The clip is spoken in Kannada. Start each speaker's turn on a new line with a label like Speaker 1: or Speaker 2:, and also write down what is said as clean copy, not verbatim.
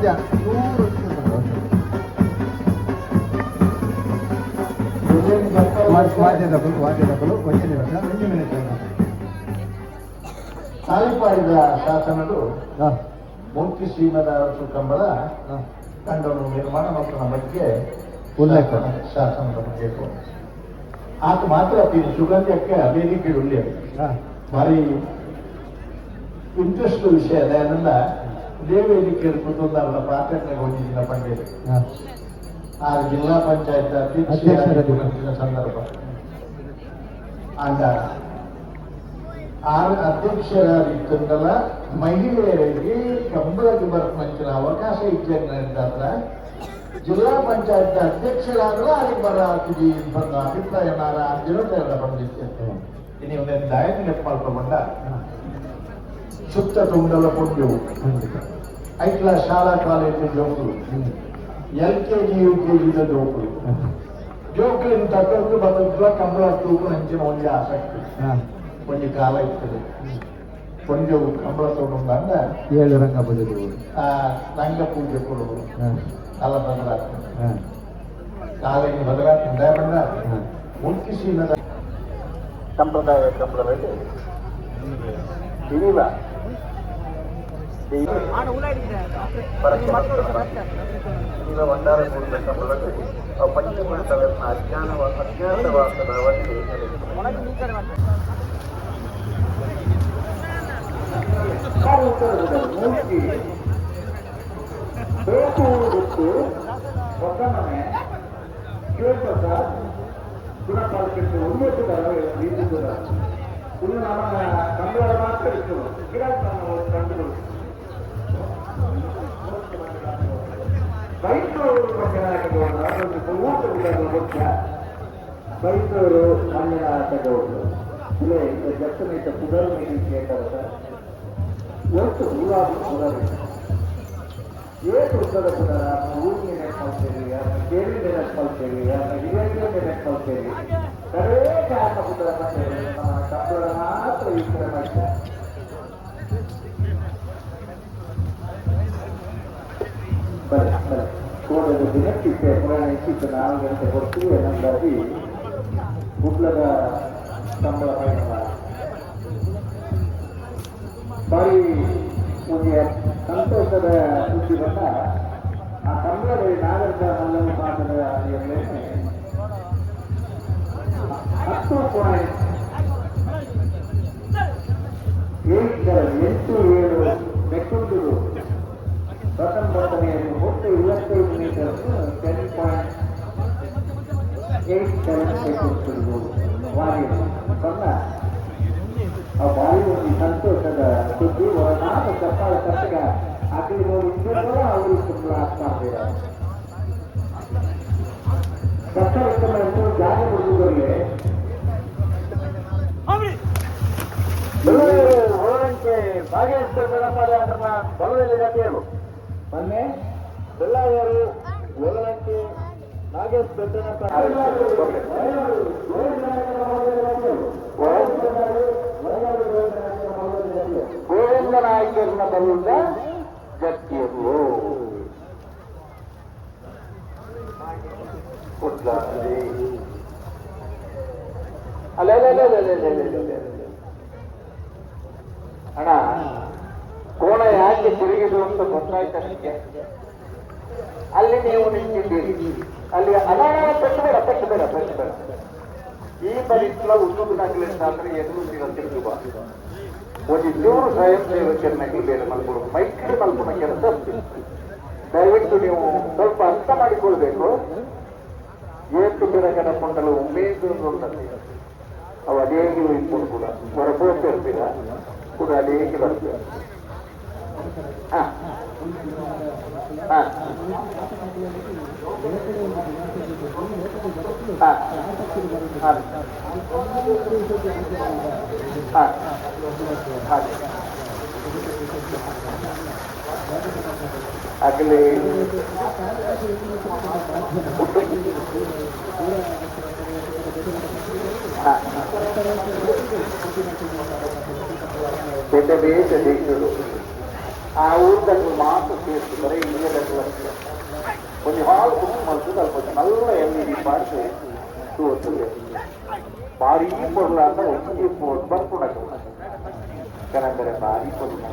Speaker 1: ವಾದ್ಯ ವಾದ್ಯದಗಳು ಒಂದೇ ದಿವಸ 1 ಮಿನಿಟ್
Speaker 2: ಸಾಲಿಪಾಡಿದ ಶಾಸನಗಳು ಮೂರ್ತಿ ಶ್ರೀಮದ ಕಂಬಳ ಕಂಡನು ನಿರ್ಮಾಣ ಮತ್ತು ಬಗ್ಗೆ
Speaker 1: ಉಲ್ಲೇಖ
Speaker 2: ಶಾಸನದ ಬಗ್ಗೆ ಆತ ಮಾತ್ರ ಸುಗಂಧಕ್ಕೆ ವೇದಿಕೆ ಉಳ್ಳಿ ಭಾರಿ ಇಂಟ್ರೆಸ್ಟ್ ವಿಷಯ ಅದ ಅದನ್ನ ಇದೇ ವೇದಿಕೆ ಇರ್ಬೋದು ಅವರ ಪಾತ್ರಕ್ಕೆ ಹೊಂದಿದ್ದ ಪಂಡಿತ ಆ ಜಿಲ್ಲಾ ಪಂಚಾಯತ್ ಅಧ್ಯಕ್ಷರ ಸಂದರ್ಭ ಆಗ ಅಧ್ಯಕ್ಷರಾಗಿತ್ತಂದಲ್ಲ ಮಹಿಳೆಯರಿಗೆ ಕಂಬಳಕ್ಕೆ ಬರ್ಪಂಚಿನ ಅವಕಾಶ ಇದ್ದಂತ ಜಿಲ್ಲಾ ಪಂಚಾಯತ್ ಅಧ್ಯಕ್ಷರಾದ್ರೂ ಅದಕ್ಕೆ ಬರಾಗ್ತಿದಿ ಬಂದ ಅಭಿಪ್ರಾಯ ದಿನದ ಬಂದಿತ್ತು ನೀವು ದಾಯಕ ಮಾಡ್ಕೊಂಡ ಸುತ್ತ ತುಂಡಲ ಪುಣ್ಯವು ಐಕ್ಲ ಶಾಲಾ ಕಾಲೇಜು ಜೋಕುಲು LKG UKG ಜೋಕುಲು ಜೋಕುಲಿನ ತಕ್ಕಂದು ಬದಲ ಕಂಬಳ ತೂಕು ಹಂಚಿನ ಒಂದು ಆಸಕ್ತಿ ಒಂದು ಕಾಲ ಇರ್ತದೆ ಒಂದು ಕಂಬಳ ತಗೊಂಡು ಅಂದ
Speaker 1: 7 ರಂಗ ಬದಲು
Speaker 2: ರಂಗ ಪೂಜೆ ಕೊಡುವುದು ಕಾಲ ಬದಲಾಗ್ತದೆ ಕಾಲಿಗೆ ಬದಲಾಗ್ತದೆ ಬಂದ ಮುಖ್ಯಶೀಲದ ಸಂಪ್ರದಾಯ ಕಂಬಳದಲ್ಲಿ ಇದಿಲ್ಲ ಭಂಡಾರ ಕಂಬಳದಲ್ಲಿ ಪಂಚಮುಖ ಅಜ್ಞಾತವಾಸದ ಅವಧಿ ಮೂರ್ತಿ ಬೇಕು ಒಕ್ಕಮನೆ ಶಿವಪ್ರಸಾದ್ ಗುಣಪಾಲಕಕ್ಕೆ ಉನ್ಮೋಚಿತರ ರೀತಿ ಕೂಡ ಇನ್ನು ನಮ್ಮ ಕಂಬಳ ಮಾತ್ರ ಇತ್ತು ಗಿರಾಕ್ ಕಂಡುಗಳು ಬೈಸೂರು ಮಂಜುನಾಥಗೌಡರು ಅದೊಂದು ಊಟದ ಮುಖ್ಯ ಬೈಸೂರು ಮಂಜುನಾಥಗೌಡರು ಇಲ್ಲೇ ಜಪ್ಪನೇತ ಪುನರ್ಮಿತಿ ಕ್ಷೇತ್ರದ ಎಷ್ಟು ಪುನರ್ಮಿತಿ ಏಟು ಉತ್ತದ ಪುನರ ಊರಿನ ನೆನಪಲ್ತೇವೆ ಕೇಳಿನ ನೆನಪಲ್ತೇವೆ ಹಿರಿಯರಿಗೆ ನೆನಪಲ್ತೇವೆ ಕಡೇ ಕಾರಣ ಪುತ್ರ ಬಂದೇವೆ ನಮ್ಮ ಕಂಬಳ ಮಾತ್ರ ವಿಚಾರ ಮಾಡ್ತಾರೆ ಕೋಣದ ದಿನಕ್ಕಿಟ್ಟೆ ಪುರಾಣ ಇಟ್ಟಿತ್ತು 4 ಗಂಟೆ ಕೊಡ್ತೀವಿ ನಮ್ಗಾಗಿ ಗುಡ್ಲದ ಕಂಬಳ ಪಯಣ ಬಾರಿ ಒಂದು ಸಂತೋಷದ ಸುದ್ದಿ ಬಂದ ಆ ಕಂಬಳದಲ್ಲಿ ನಾಗರಿಕ ಮಲ್ಲನ ಪಾಠದ 10.87 ಮೆಕ್ಕುಂಟೂರು ಪ್ರಥಮ ಬರ್ತನೆಯನ್ನು ಒಟ್ಟು 25 ಮೀಟರ್ 10.87 ಮೆಕ್ಕುಂಟೂರು ವಾರಿ ಬಂದ ಆ ಬಾರಿ ಒಂದು ಸಂತೋಷದ ಸುದ್ದಿ ನಾನು ಚಪ್ಪಾಳ ಕಟ್ಟಗ ಅಕಲಿ ನೋಡಿ ಅವರು ತುಂಬ ಆಗ್ತಾ ಕಷ್ಟ ಜಾಗ ಬಿಡುವುದರಲ್ಲಿ ಹೋರಂಕೆ ಭಾಗೇಶ್ವರ ಗಣಪಾಲ ಬಲದಲ್ಲಿ ಗತಿಯರು ಮೊನ್ನೆ ಬೆಳ್ಳಾಯರು ಹೋರಂಕೆ ನಾಗೇಶ್ವರ ಗೋವಿಂದ ನಾಯಕರನ್ನ ಬರುವುದ ಜತಿಯರು ಅಣ್ಣ ಕೋಣ ಯಾಕೆ ತಿರುಗಿದು ಅಂತ ಗೊತ್ತಾಯ್ತಷ್ಟೇ ಅಲ್ಲಿ ನೀವು ನಿಂತಿದ್ದೀರಿ ಅಲ್ಲಿ ಪೆಟ್ಟು ಬೇಡ ಈ ಪರಿಸರ ಉದ್ಯೋಗ ನಗಲಿಂದಾದ್ರೆ ಎದುರು ತಿರುಗುವ ಒಂದು ಇದ್ದೂರು ಸ್ವಯಂ ಸೇವಕರನ್ನಾಗಿ ಬೇರೆ ಮಲ್ಕೊಡು ಮೈತ್ರಿ ಮಲ್ಕೊಳ ಕೆಲಸ ದಯವಿಟ್ಟು ನೀವು ಸ್ವಲ್ಪ ಅರ್ಥ ಮಾಡಿಕೊಳ್ಬೇಕು ಏತು ಬೆಳಗಡ ಕೊಂಡಲು ಉಮೇದು ಅನ್ನೋದು ಅವು ಅದೇಗೆ ಇಟ್ಕೊಂಡು ಕೂಡ ಹೊರಬೋಗ್ತಿರ್ತೀರ ಕೂಡ ಅದೇಗೆ ಬರ್ತೀರ ಆಗಲೇ ಬೇಟ ದೇಶರು
Speaker 3: ಆ ಊರ್ದಲ್ಲಿ ಮಾತ್ರ ಸೇರಿಸಿದರೆ ಇಲ್ಲಿಯದೆಲ್ಲ ಒಂದು ಹಾಳು ತುಂಬ ಮಲ್ತದೆ ಅಲ್ಪ ನಲ್ಲ ಎಲ್ಲಿ ಮಾಡಿದ್ರೆ ತೋರ್ತದೆ ಭಾರಿ ಕೊಡಲ ಅಂತ ಒಂದು ಬರ್ಕೊಡಕ್ಕೆ ಯಾಕಂದರೆ ಭಾರಿ ಕೊಡಲ